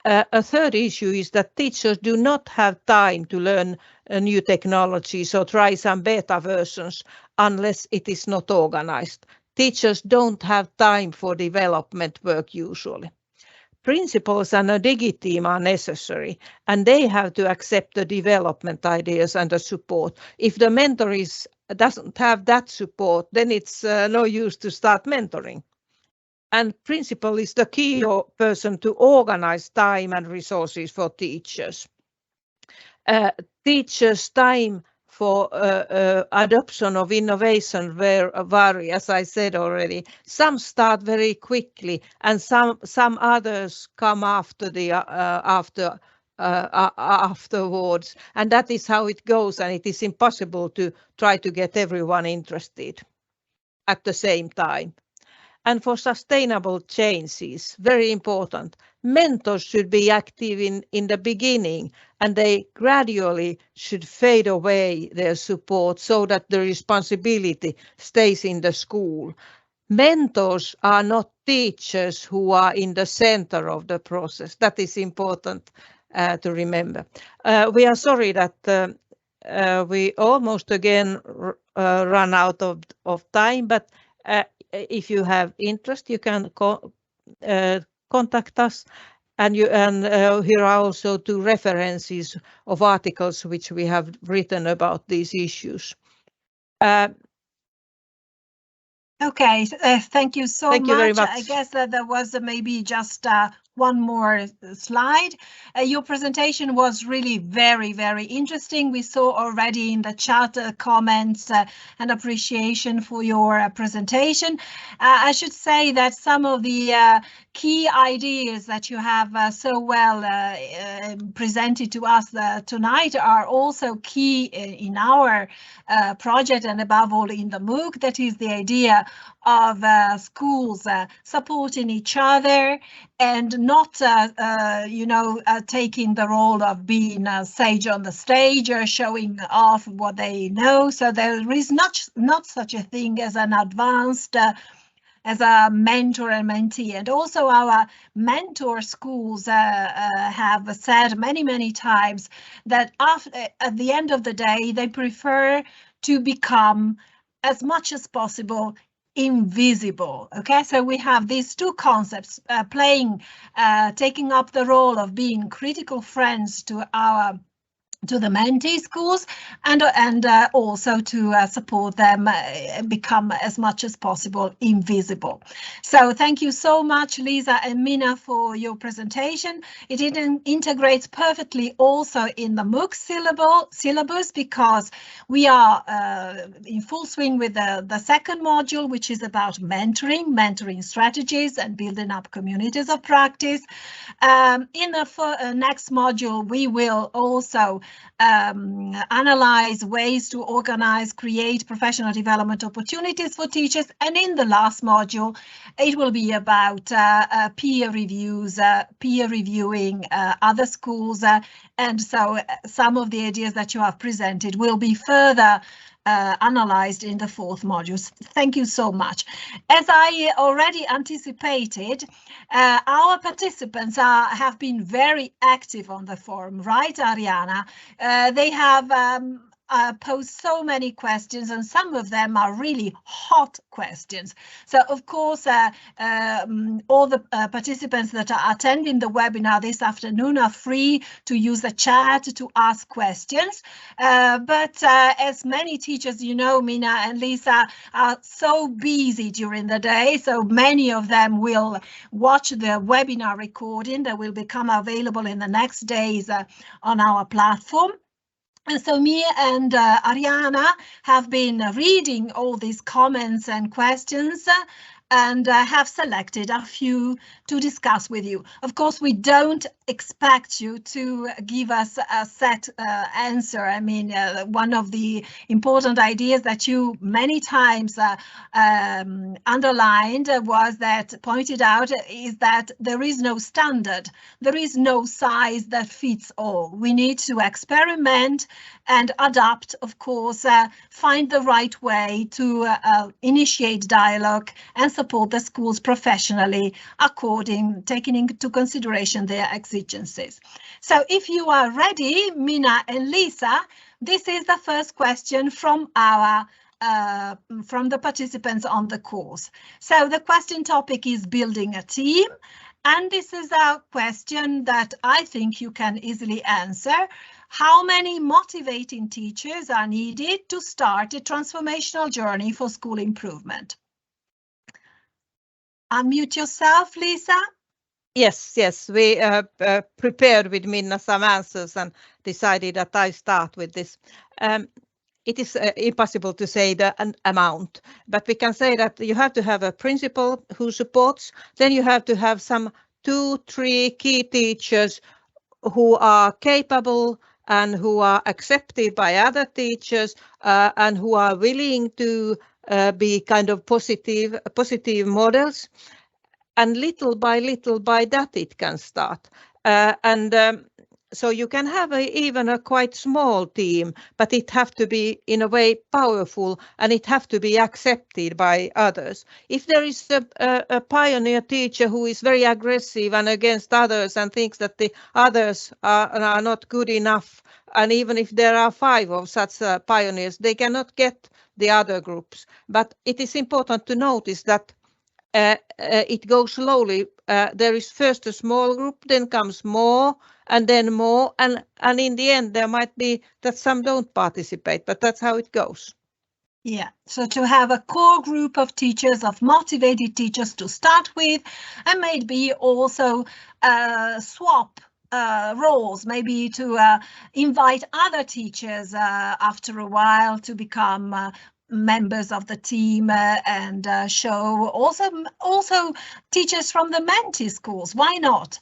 A third issue is that teachers do not have time to learn new technologies or try some beta versions unless it is not organized. Teachers don't have time for development work usually. Principals and a digi team are necessary, and they have to accept the development ideas and the support. If the mentor doesn't have that support, then it's no use to start mentoring. And principal is the key person to organize time and resources for teachers. Teachers' time for adoption of innovation vary, as I said already. Some start very quickly, and some others come afterwards. And that is how it goes, and it is impossible to try to get everyone interested at the same time. And for sustainable changes, very important, mentors should be active in the beginning, and they gradually should fade away their support so that the responsibility stays in the school. Mentors are not teachers who are in the center of the process. That is important to remember. We are sorry that we almost again run out of time, but if you have interest, you can contact us. And here are also 2 references of articles which we have written about these issues. Okay, thank you so much. Thank you very much. I guess that there was maybe just one more slide. Your presentation was really very, very interesting. We saw already in the chat comments and appreciation for your presentation. I should say that some of the key ideas that you have so well presented to us tonight are also key in our project, and above all in the MOOC. That is the idea of schools supporting each other and not, taking the role of being a sage on the stage or showing off what they know. So there is not such a thing as an advanced as a mentor and mentee. And also our mentor schools have said many times that at the end of the day, they prefer to become as much as possible invisible. Okay, so we have these 2 concepts, taking up the role of being critical friends to the mentee schools, and also to support them become as much as possible invisible. So thank you so much, Liisa and Minna, for your presentation. It integrates perfectly also in the MOOC syllabus, because we are in full swing with the second module, which is about mentoring strategies and building up communities of practice. In the next module, we will also analyze ways to organize, create professional development opportunities for teachers. And in the last module, it will be about peer reviewing other schools. And so some of the ideas that you have presented will be further analyzed in the 4th module. Thank you so much. As I already anticipated, our participants have been very active on the forum, right, Ariana? They have posed so many questions, and some of them are really hot questions. So of course, all the participants that are attending the webinar this afternoon are free to use the chat to ask questions. But as many teachers, Minna and Liisa, are so busy during the day, so many of them will watch the webinar recording that will become available in the next days on our platform. And so me and Ariana have been reading all these comments and questions and have selected a few to discuss with you. Of course, we don't expect you to give us a set answer. I mean, one of the important ideas that you many times underlined pointed out is that there is no standard. There is no size that fits all. We need to experiment and adapt, of course, find the right way to initiate dialogue and support the schools professionally, taking into consideration their exigencies. So if you are ready, Minna and Liisa, this is the first question from the participants on the course. So the question topic is building a team. And this is a question that I think you can easily answer. How many motivating teachers are needed to start a transformational journey for school improvement? Unmute yourself, Liisa. Yes, we prepared with Minna some answers and decided that I start with this. It is impossible to say an amount, but we can say that you have to have a principal who supports, then you have to have some 2-3 key teachers who are capable and who are accepted by other teachers and who are willing to be kind of positive models. and little by that it can start. So you can have even a quite small team, but it have to be in a way powerful, and it have to be accepted by others. If there is a pioneer teacher who is very aggressive and against others and thinks that the others are not good enough, and even if there are 5 of such pioneers, they cannot get the other groups. But it is important to notice that it goes slowly. There is first a small group, then comes more, and then more, and in the end there might be that some don't participate, but that's how it goes. Yeah, so to have a core group of teachers, of motivated teachers to start with, and maybe also swap roles, maybe to invite other teachers after a while to become members of the team and show also teachers from the Menti schools. Why not?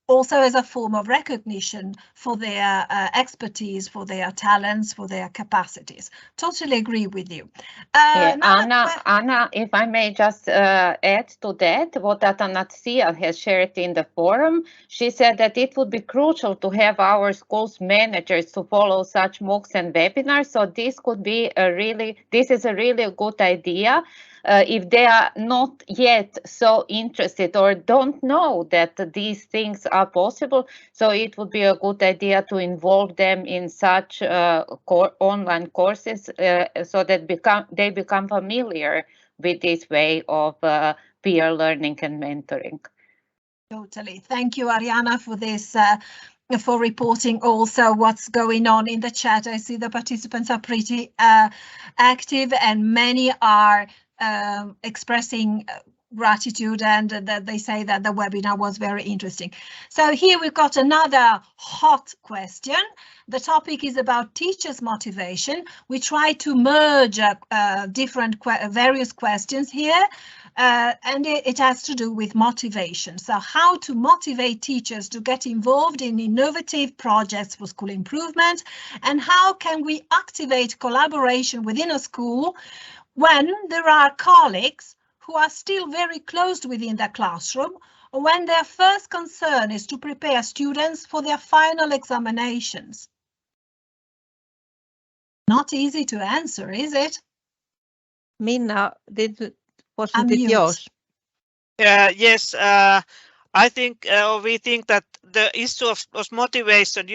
Also as a form of recognition for their expertise, for their talents, for their capacities. Totally agree with you. Anna, if I may just add to that, what Atanasia has shared in the forum, she said that it would be crucial to have our schools managers to follow such MOOCs and webinars. So this could be this is a really good idea. If they are not yet so interested or don't know that these things are possible, so it would be a good idea to involve them in such online courses so that they become familiar with this way of peer learning and mentoring. Totally. Thank you, Ariana, for this. For reporting also what's going on in the chat. I see the participants are pretty active, and many are expressing gratitude, and that they say that the webinar was very interesting. So here we've got another hot question. The topic is about teachers' motivation. We try to merge various questions here, and it has to do with motivation. So how to motivate teachers to get involved in innovative projects for school improvement, and how can we activate collaboration within a school when there are colleagues who are still very closed within the classroom, or when their first concern is to prepare students for their final examinations. Not easy to answer, is it? Minna, wasn't it yours? Yes, I think we think that the issue of motivation,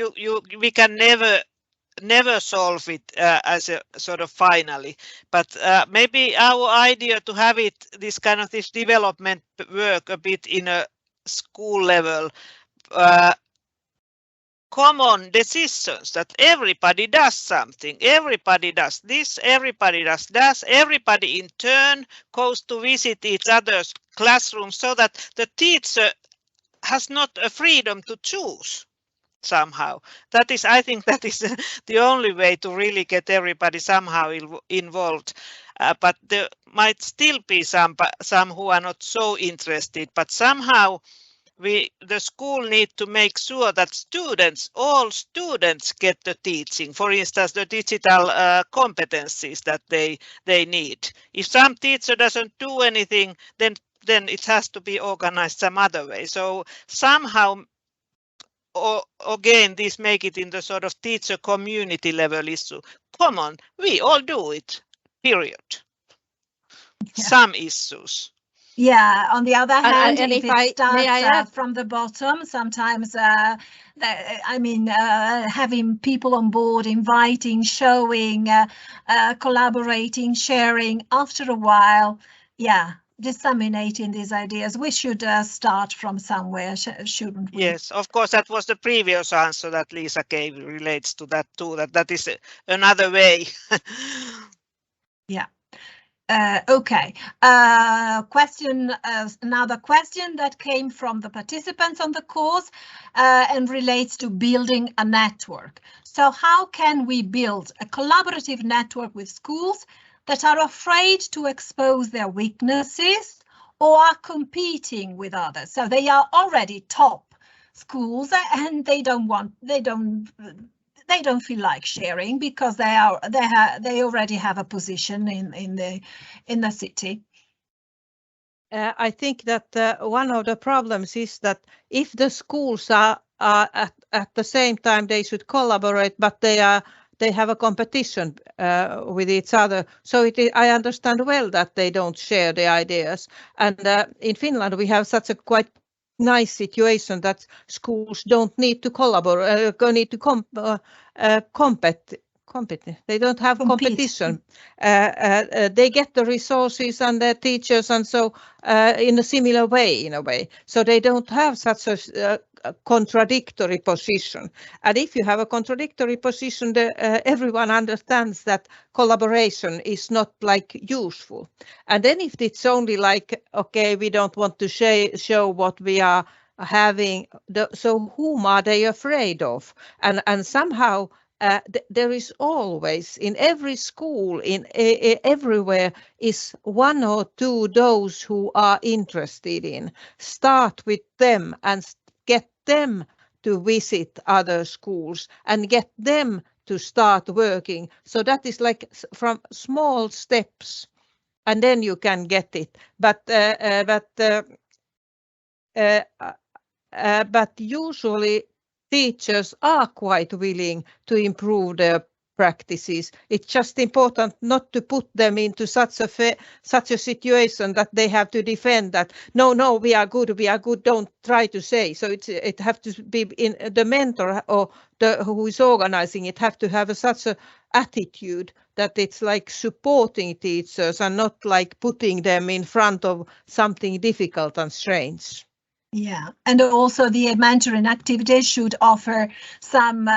we can never solve it as a sort of finally, but maybe our idea to have this kind of this development work a bit in a school level, common decisions that everybody does something, everybody does this, everybody does that, everybody in turn goes to visit each other's classrooms, so that the teacher has not a freedom to choose. Somehow I think that is the only way to really get everybody somehow involved, but there might still be some who are not so interested, but somehow the school need to make sure that all students get the teaching, for instance the digital competencies that they need. If some teacher doesn't do anything, then it has to be organized some other way. So somehow, or again, this make it in the sort of teacher community level issue. Come on, we all do it, period. Yeah. Some issues. Yeah, on the other hand, if it starts from the bottom, sometimes, having people on board, inviting, showing, collaborating, sharing, after a while, yeah, disseminating these ideas. We should start from somewhere, shouldn't we? Yes, of course, that was the previous answer that Liisa gave, relates to that too, that is another way. Yeah. Okay. Another question that came from the participants on the course and relates to building a network. So how can we build a collaborative network with schools that are afraid to expose their weaknesses or are competing with others? So they are already top schools and they don't feel like sharing because they already have a position in the city. I think that one of the problems is that if the schools are at the same time, they should collaborate, but they have a competition with each other. So I understand well that they don't share the ideas. And in Finland, we have such a quite nice situation that schools don't need to collaborate, need to compete. They don't have competition. They get the resources and the teachers, and so in a similar way, in a way. So they don't have such a contradictory position. And if you have a contradictory position, everyone understands that collaboration is not like useful. And then if it's only like, okay, we don't want to show what we are having, so whom are they afraid of? And somehow there is always in every school, everywhere, is one or two those who are interested in. Start with them and get them to visit other schools and get them to start working. So that is like from small steps, and then you can get it. But usually teachers are quite willing to improve their practices. It's just important not to put them into such a situation that they have to defend that no, we are good, don't try to say. So it have to be in the mentor or who is organizing it have to have such a attitude that it's like supporting teachers and not like putting them in front of something difficult and strange. Yeah, and also the mentoring activities should offer some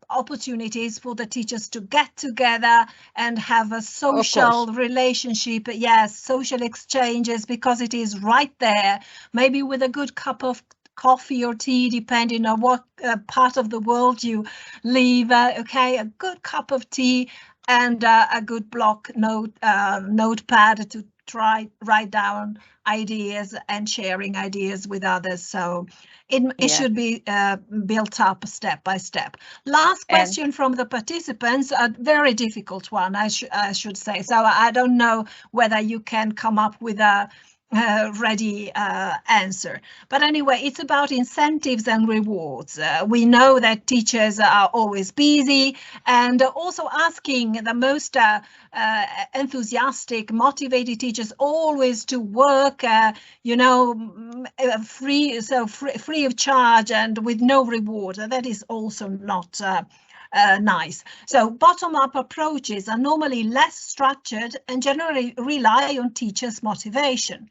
opportunities for the teachers to get together and have a social relationship. Yes, social exchanges, because it is right there, maybe with a good cup of coffee or tea, depending on what part of the world you live. Okay, a good cup of tea and a good block notepad to write down ideas and sharing ideas with others. So it should be built up step by step. Last question from the participants, a very difficult one, I should say. So I don't know whether you can come up with a ready answer. But anyway, it's about incentives and rewards. We know that teachers are always busy, and also asking the most enthusiastic, motivated teachers always to work, free of charge and with no reward. That is also not nice. So bottom-up approaches are normally less structured and generally rely on teachers' motivation.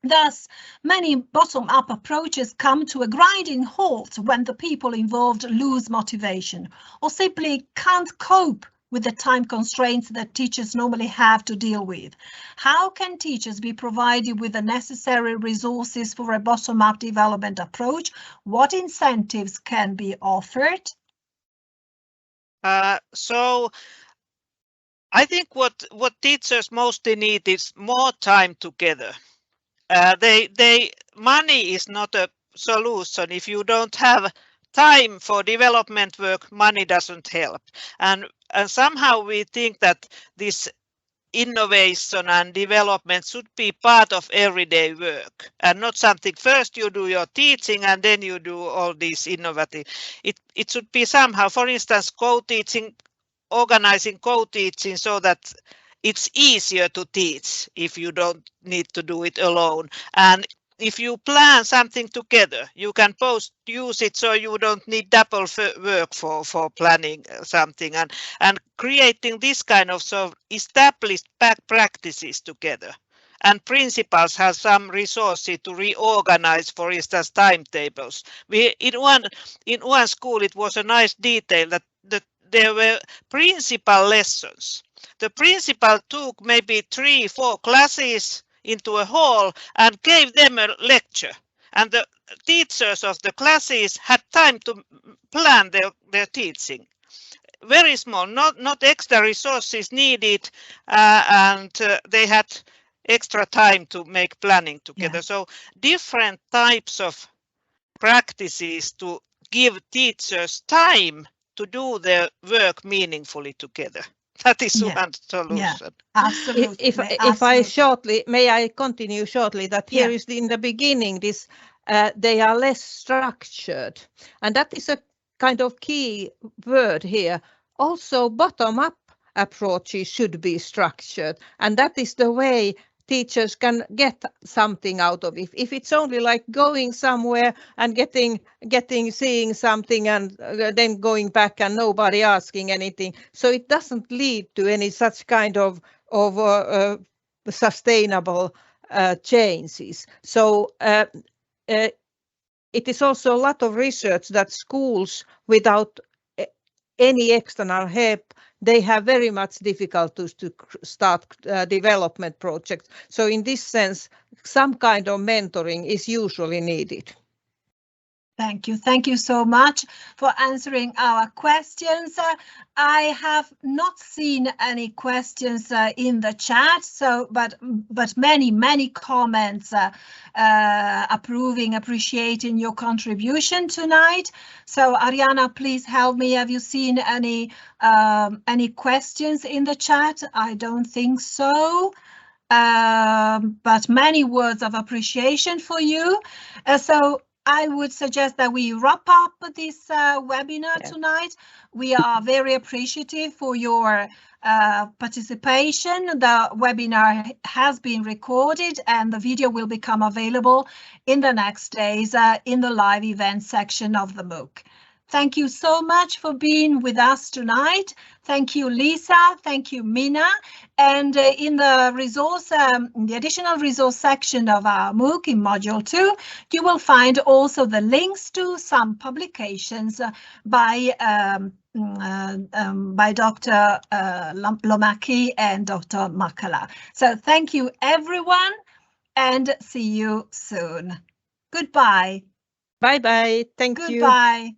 Thus, many bottom-up approaches come to a grinding halt when the people involved lose motivation or simply can't cope with the time constraints that teachers normally have to deal with. How can teachers be provided with the necessary resources for a bottom-up development approach? What incentives can be offered? So I think what teachers mostly need is more time together. Money is not a solution. If you don't have time for development work, money doesn't help. And somehow we think that this innovation and development should be part of everyday work and not something first you do your teaching and then you do all these innovative. It should be somehow, for instance, co-teaching, organizing co-teaching so that it's easier to teach if you don't need to do it alone. And if you plan something together, you can both use it so you don't need double work for planning something and creating this kind of established practices together. And principals have some resources to reorganize, for instance, timetables. In one school, it was a nice detail that there were principal lessons. The principal took maybe 3-4 classes into a hall and gave them a lecture. And the teachers of the classes had time to plan their teaching. Very small, not extra resources needed, and they had extra time to make planning together. Yeah. So different types of practices to give teachers time to do their work meaningfully together. That is one solution. Yeah, absolutely. If I shortly, may I continue shortly that here is in the beginning this they are less structured, and that is a kind of key word here. Also, bottom-up approaches should be structured, and that is the way teachers can get something out of it. If it's only like going somewhere and seeing something and then going back and nobody asking anything, so it doesn't lead to any such kind of sustainable changes. So it is also a lot of research that schools without any external help, they have very much difficulties to start development projects. So in this sense, some kind of mentoring is usually needed. Thank you. Thank you so much for answering our questions. I have not seen any questions in the chat, but many comments appreciating your contribution tonight. So Ariana, please help me. Have you seen any questions in the chat? I don't think so. But many words of appreciation for you. So I would suggest that we wrap up this webinar tonight. We are very appreciative for your participation. The webinar has been recorded and the video will become available in the next days in the live event section of the MOOC. Thank you so much for being with us tonight. Thank you, Liisa. Thank you, Minna. And in the resource, the additional resource section of our MOOC in Module 2, you will find also the links to some publications by Dr. Ilomäki and Dr. Lakkala. So thank you, everyone, and see you soon. Goodbye. Bye-bye. Thank you. Goodbye.